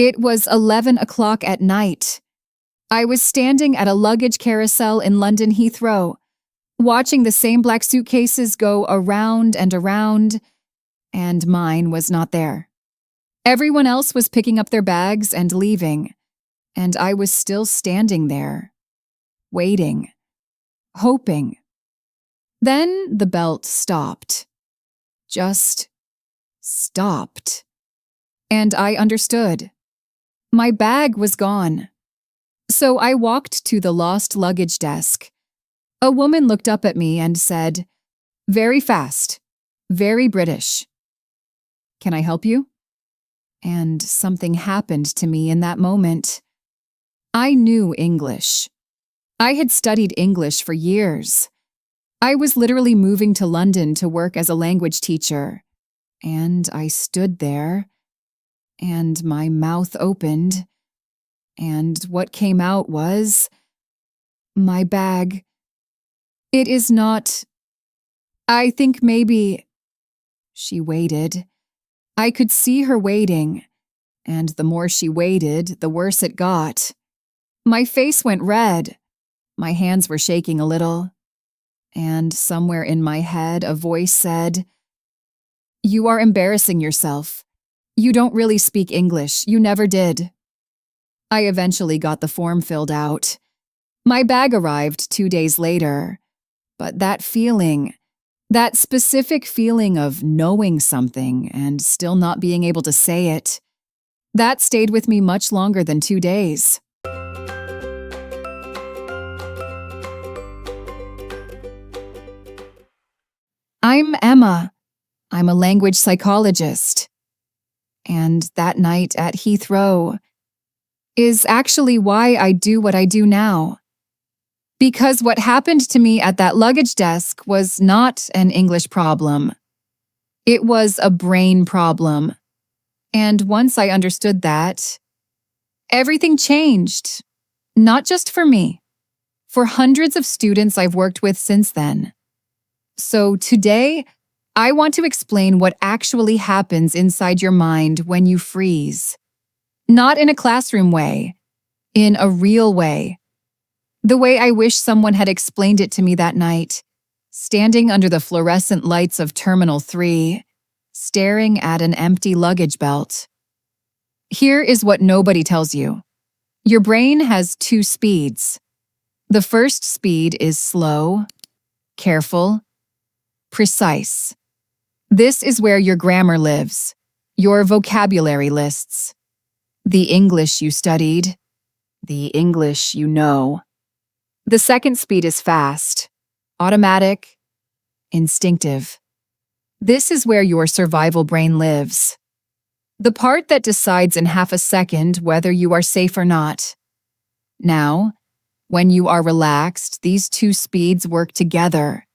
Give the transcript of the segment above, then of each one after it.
It was 11 o'clock at night. I was standing at a luggage carousel in London Heathrow, watching the same black suitcases go around and around, and mine was not there. Everyone else was picking up their bags and leaving, and I was still standing there, waiting, hoping. Then the belt stopped. Just stopped. And I understood. My bag was gone. So I walked to the lost luggage desk. A woman looked up at me and said, "Very fast, very British. Can I help you?" And something happened to me in that moment. I knew English. I had studied English for years. I was literally moving to London to work as a language teacher. And I stood there, and my mouth opened, and what came out was my bag. It is not. I think maybe. She waited. I could see her waiting, and the more she waited, the worse it got. My face went red. My hands were shaking a little. And somewhere in my head, a voice said, "You are embarrassing yourself. You don't really speak English. You never did." I eventually got the form filled out. My bag arrived 2 days later, but that feeling, that specific feeling of knowing something and still not being able to say it, that stayed with me much longer than 2 days. I'm Emma. I'm a language psychologist. And that night at Heathrow is actually why I do what I do now. Because what happened to me at that luggage desk was not an English problem. It was a brain problem. And once I understood that, everything changed. Not just for me, for hundreds of students I've worked with since then. So today, I want to explain what actually happens inside your mind when you freeze. Not in a classroom way, in a real way. The way I wish someone had explained it to me that night, standing under the fluorescent lights of Terminal 3, staring at an empty luggage belt. Here is what nobody tells you. Your brain has 2 speeds. The first speed is slow, careful, precise. This is where your grammar lives, your vocabulary lists, the English you studied, the English you know. The second speed is fast, automatic, instinctive. This is where your survival brain lives. The part that decides in half a second whether you are safe or not. Now, when you are relaxed, these 2 speeds work together.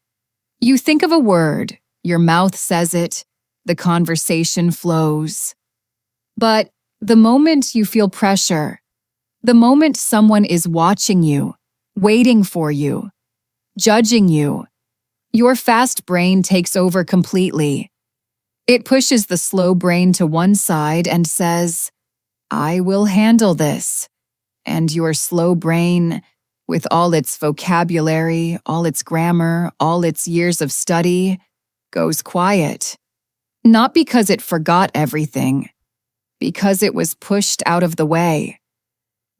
You think of a word, your mouth says it, the conversation flows. But the moment you feel pressure, the moment someone is watching you, waiting for you, judging you, your fast brain takes over completely. It pushes the slow brain to one side and says, "I will handle this." And your slow brain, with all its vocabulary, all its grammar, all its years of study, goes quiet. Not because it forgot everything, because it was pushed out of the way.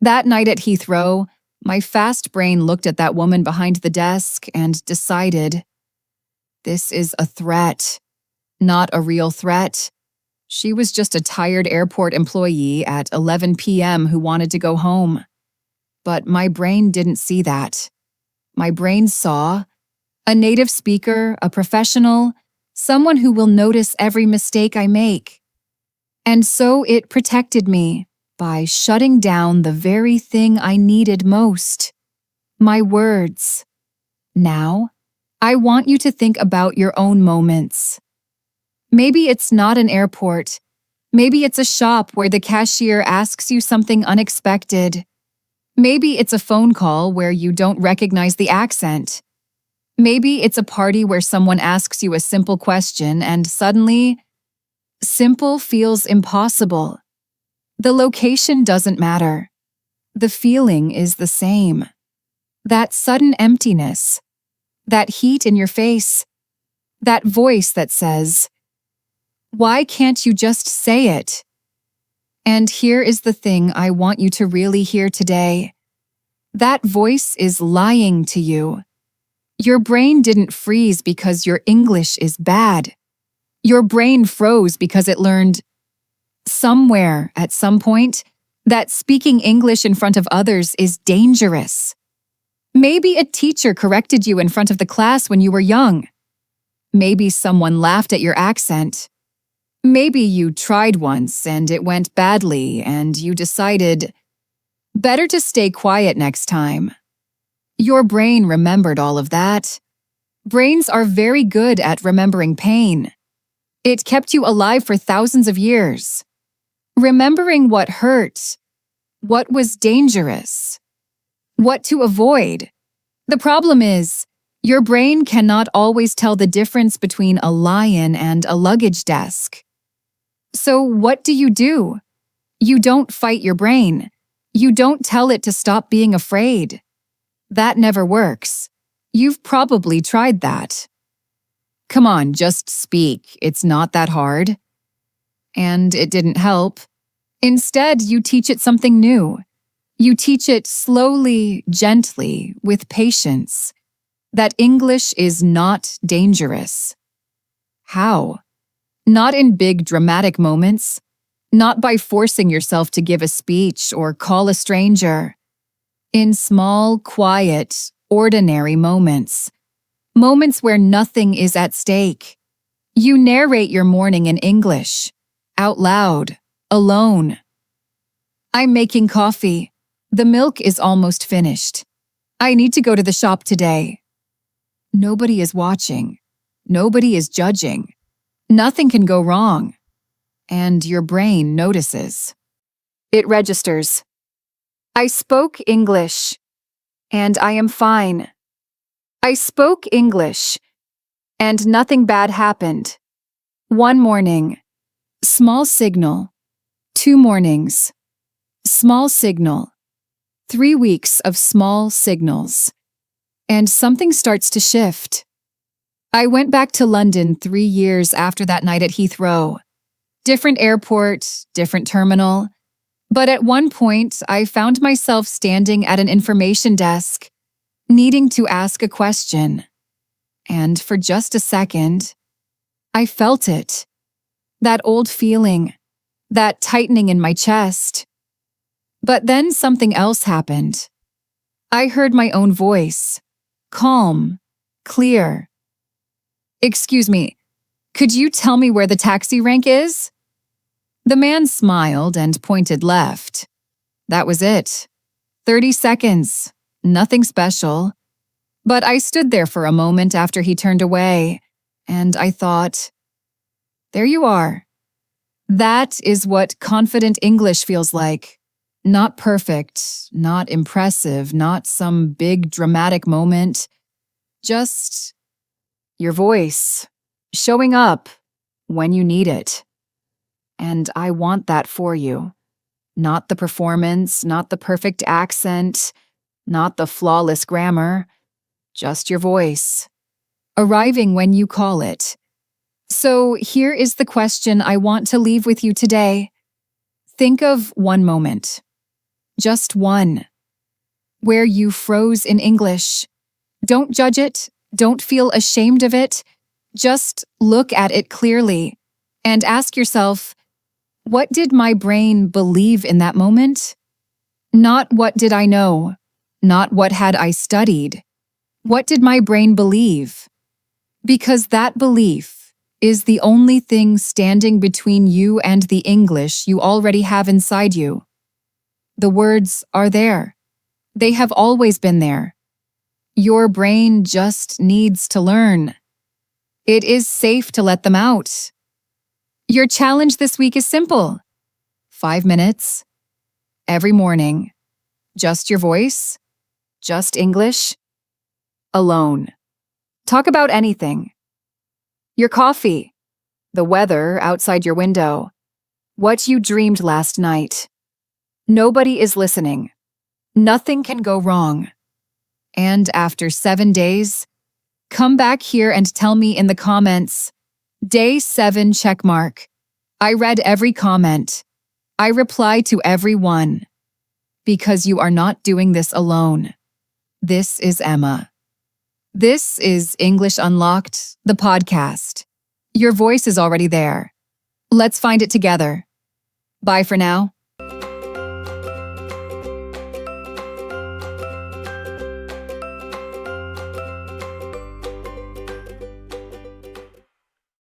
That night at Heathrow, my fast brain looked at that woman behind the desk and decided, this is a threat, not a real threat. She was just a tired airport employee at 11 p.m. who wanted to go home. But my brain didn't see that. My brain saw a native speaker, a professional, someone who will notice every mistake I make. And so it protected me by shutting down the very thing I needed most, my words. Now, I want you to think about your own moments. Maybe it's not an airport. Maybe it's a shop where the cashier asks you something unexpected. Maybe it's a phone call where you don't recognize the accent. Maybe it's a party where someone asks you a simple question and suddenly, simple feels impossible. The location doesn't matter. The feeling is the same. That sudden emptiness, that heat in your face, that voice that says, "Why can't you just say it?" And here is the thing I want you to really hear today. That voice is lying to you. Your brain didn't freeze because your English is bad. Your brain froze because it learned somewhere at some point that speaking English in front of others is dangerous. Maybe a teacher corrected you in front of the class when you were young. Maybe someone laughed at your accent. Maybe you tried once and it went badly and you decided, better to stay quiet next time. Your brain remembered all of that. Brains are very good at remembering pain. It kept you alive for thousands of years. Remembering what hurt, what was dangerous, what to avoid. The problem is, your brain cannot always tell the difference between a lion and a luggage desk. So what do? You don't fight your brain. You don't tell it to stop being afraid. That never works. You've probably tried that. Come on, just speak. It's not that hard. And it didn't help. Instead, you teach it something new. You teach it slowly, gently, with patience, that English is not dangerous. How? Not in big dramatic moments, not by forcing yourself to give a speech or call a stranger. In small, quiet, ordinary moments. Moments where nothing is at stake. You narrate your morning in English, out loud, alone. I'm making coffee. The milk is almost finished. I need to go to the shop today. Nobody is watching. Nobody is judging. Nothing can go wrong. And your brain notices. It registers. I spoke English, and I am fine. I spoke English, and nothing bad happened. One morning, small signal. 2 mornings, small signal. 3 weeks of small signals. And something starts to shift. I went back to London 3 years after that night at Heathrow. Different airport, different terminal. But at one point, I found myself standing at an information desk, needing to ask a question. And for just a second, I felt it. That old feeling, that tightening in my chest. But then something else happened. I heard my own voice, calm, clear. "Excuse me, could you tell me where the taxi rank is?" The man smiled and pointed left. That was it. 30 seconds, nothing special. But I stood there for a moment after he turned away, and I thought, there you are. That is what confident English feels like. Not perfect, not impressive, not some big dramatic moment. Just your voice, showing up when you need it. And I want that for you. Not the performance, not the perfect accent, not the flawless grammar, just your voice, arriving when you call it. So here is the question I want to leave with you today. Think of one moment, just one, where you froze in English. Don't judge it, don't feel ashamed of it, just look at it clearly and ask yourself, what did my brain believe in that moment? Not what did I know, not what had I studied. What did my brain believe? Because that belief is the only thing standing between you and the English you already have inside you. The words are there. They have always been there. Your brain just needs to learn. It is safe to let them out. Your challenge this week is simple. 5 minutes, every morning, just your voice, just English, alone. Talk about anything. Your coffee, the weather outside your window, What you dreamed last night. Nobody is listening. Nothing can go wrong. And after 7 days, come back here and tell me in the comments, Day 7 checkmark. I read every comment. I reply to every one. Because you are not doing this alone. This is Emma. This is English Unlocked, the podcast. Your voice is already there. Let's find it together. Bye for now.